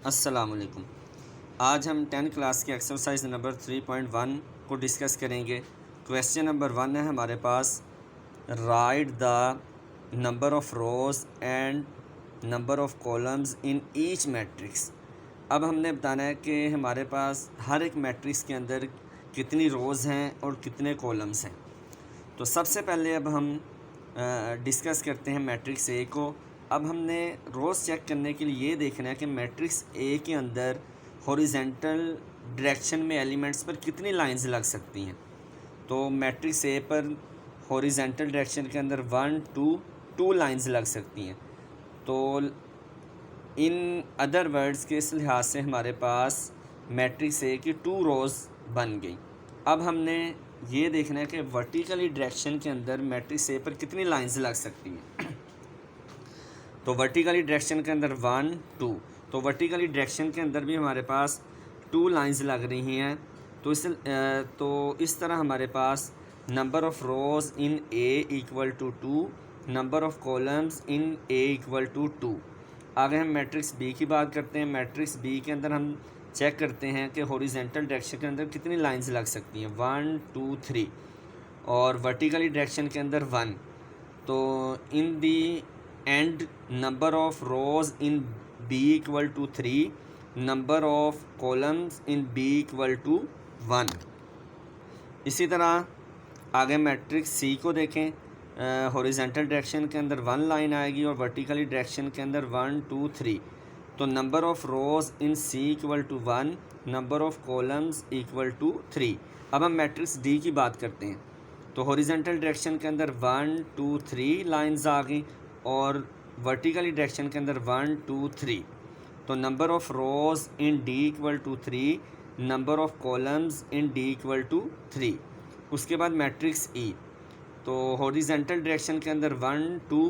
अस्सलामुअलैकुम। आज हम 10 क्लास के एक्सरसाइज नंबर 3.1 को डिस्कस करेंगे। क्वेश्चन नंबर 1 है हमारे पास, write the number of rows and number of columns in each matrix. अब हमने बताना है कि हमारे पास हर एक मैट्रिक्स के अंदर कितनी रोज़ हैं और कितने कॉलम्स हैं। तो सबसे पहले अब हम डिस्कस करते हैं मैट्रिक्स ए को। अब हमने रोज़ चेक करने के लिए ये देखना है कि मैट्रिक्स ए के अंदर हॉरिजेंटल डायरेक्शन में एलिमेंट्स पर कितनी लाइंस लग सकती हैं। तो मैट्रिक्स ए पर हॉरिजेंटल डायरेक्शन के अंदर 1 2 लाइंस लग सकती हैं। तो इन अदर वर्ड्स के इस लिहाज से हमारे पास मैट्रिक्स ए की 2 रोज़ बन गई। अब हमने ये देखना है कि वर्टिकली डायरेक्शन के अंदर मैट्रिक्स ए पर कितनी लाइंस लग सकती हैं। तो वर्टिकली डायरेक्शन के अंदर 1 2, तो वर्टिकली डायरेक्शन के अंदर भी हमारे पास 2 लाइंस लग रही हैं। तो इस तरह हमारे पास number of rows in A equal to 2, number of columns in A equal to 2। आगे हम मैट्रिक्स बी की बात करते हैं। मैट्रिक्स बी के अंदर हम चेक करते हैं कि हॉरिजेंटल डायरेक्शन के अंदर कितनी लाइंस लग सकती हैं, 1 2 3, और वर्टिकली डायरेक्शन के अंदर 1। तो in the end number of rows in B equal to 3, number of columns in B equal to 1। इसी तरह आगे मैट्रिक्स सी को देखें। हॉरिजेंटल डायरेक्शन के अंदर 1 लाइन आएगी और वर्टिकली डायरेक्शन के अंदर 1 2 3। तो number of rows in C equal to 1, number of columns equal to 3। अब हम मैट्रिक्स डी की बात करते हैं। तो हॉरिजेंटल डायरेक्शन के अंदर 1 2 3 लाइंस आ गई और वर्टिकली डायरेक्शन के अंदर 1 2 3। तो number of rows in D equal to 3, number of columns in D equal to 3। उसके बाद मैट्रिक्स ई। तो हॉरिजेंटल डायरेक्शन के अंदर 1 2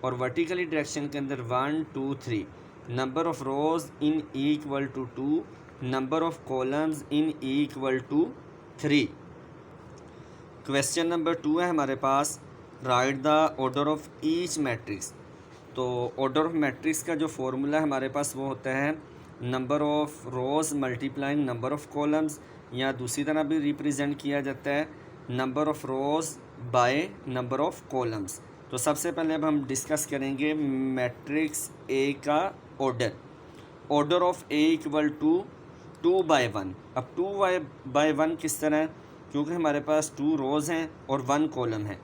और वर्टिकली डायरेक्शन के अंदर 1 2 3। Number of rows in E equal to 2, number of columns in E equal to 3। Question number 2 है हमारे पास, write the order of each matrix. तो ऑर्डर ऑफ मैट्रिक्स का जो फॉर्मूला है हमारे पास वो होता है number of rows multiplying number of columns, या दूसरी तरह भी रिप्रेजेंट किया जाता है number of rows by number of columns. तो सबसे पहले अब हम डिस्कस करेंगे मैट्रिक्स ए का order. Order of A equal to 2/1। अब 2/1 किस तरह है, क्योंकि हमारे पास 2 रोज़ हैं और 1 कॉलम है।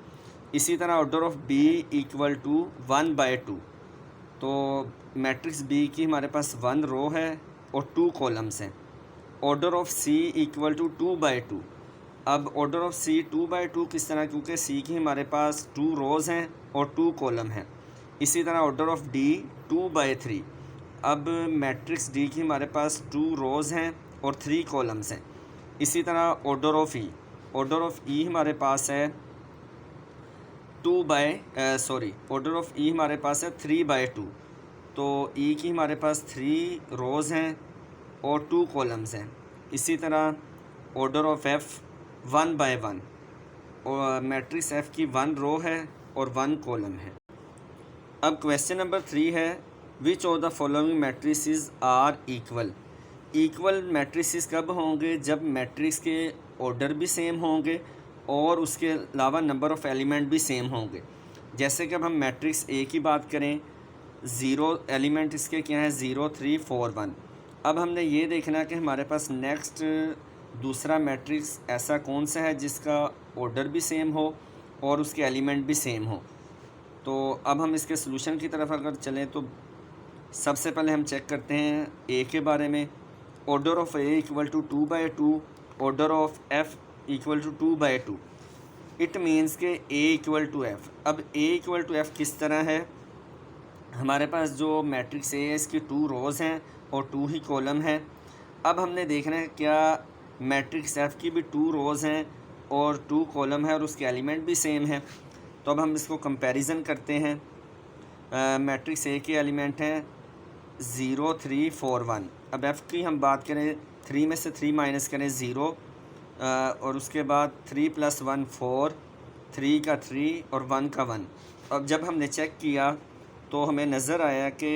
इसी तरह order of B equal to 1/2। तो मैट्रिक्स बी की हमारे पास 1 रो है और 2 कॉलम्स हैं। Order of C equal to 2/2। अब ऑर्डर ऑफ़ सी 2/2 किस तरह, क्योंकि सी की हमारे पास 2 रोज़ हैं और 2 कॉलम हैं। इसी तरह ऑर्डर ऑफ़ डी 2/3। अब मैट्रिक्स डी की हमारे पास 2 रोज़ हैं और 3 कॉलम्स हैं। इसी तरह order of E. Order of E हमारे पास है ऑर्डर ऑफ़ ई हमारे पास है 3/2। तो ई की हमारे पास 3 रोज़ हैं और 2 कॉलम्स हैं। इसी तरह ऑर्डर ऑफ़ एफ़ 1/1, और मैट्रिक्स एफ़ की 1 रो है और 1 कॉलम है। अब क्वेश्चन नंबर 3 है, which of the following matrices are equal. Equal matrices कब होंगे, जब मैट्रिक्स के ऑर्डर भी सेम होंगे और उसके अलावा नंबर ऑफ़ एलिमेंट भी सेम होंगे। जैसे कि अब हम मैट्रिक्स ए की बात करें, 0 एलिमेंट इसके क्या हैं, 0 3 4 1। अब हमने ये देखना है कि हमारे पास नेक्स्ट दूसरा मैट्रिक्स ऐसा कौन सा है जिसका ऑर्डर भी सेम हो और उसके एलिमेंट भी सेम हो। तो अब हम इसके सलूशन की तरफ अगर चलें तो सबसे पहले हम चेक करते हैं ए के बारे में। Order of A equal to 2/2, order of F equal to 2/2। It means के ए इक्वल टू एफ़। अब ए इक्वल टू एफ़ किस तरह है, हमारे पास जो मैट्रिक्स ए है इसकी 2 रोज़ हैं और 2 ही कॉलम है। अब हमने देखना है क्या मैट्रिक्स एफ़ की भी 2 रोज़ हैं और 2 कॉलम है और उसके एलिमेंट भी सेम है। तो अब हम इसको कंपैरिजन करते हैं। मैट्रिक्स ए के एलिमेंट हैं 0 3 4 1। अब एफ़ की हम बात करें, 3 में से 3 माइनस करें 0, और उसके बाद 3 + 1 4, 3 का 3 और 1 का 1। अब जब हमने चेक किया तो हमें नज़र आया कि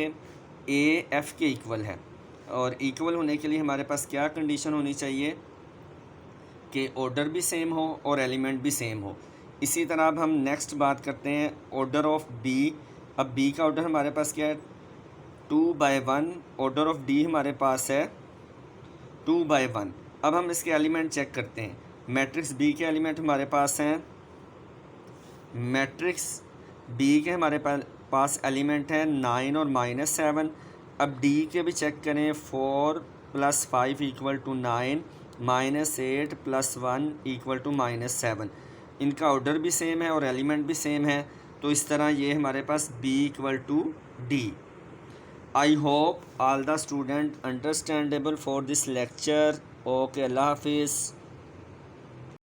ए एफ़ के इक्वल है। और इक्वल होने के लिए हमारे पास क्या कंडीशन होनी चाहिए कि ऑर्डर भी सेम हो और एलिमेंट भी सेम हो। इसी तरह अब हम नेक्स्ट बात करते हैं ऑर्डर ऑफ बी। अब बी का ऑर्डर हमारे पास क्या है 2/1, ऑर्डर ऑफ डी हमारे पास है 2/1। अब हम इसके एलिमेंट चेक करते हैं। मैट्रिक्स बी के एलिमेंट हमारे पास हैं, मैट्रिक्स बी के हमारे पास एलिमेंट है 9 और -7। अब डी के भी चेक करें, 4 + 5 = 9, -8 + 1 = -7। इनका ऑर्डर भी सेम है और एलिमेंट भी सेम है, तो इस तरह ये हमारे पास B = D। I hope all the student understandable for this lecture. Okay, Allah Hafiz.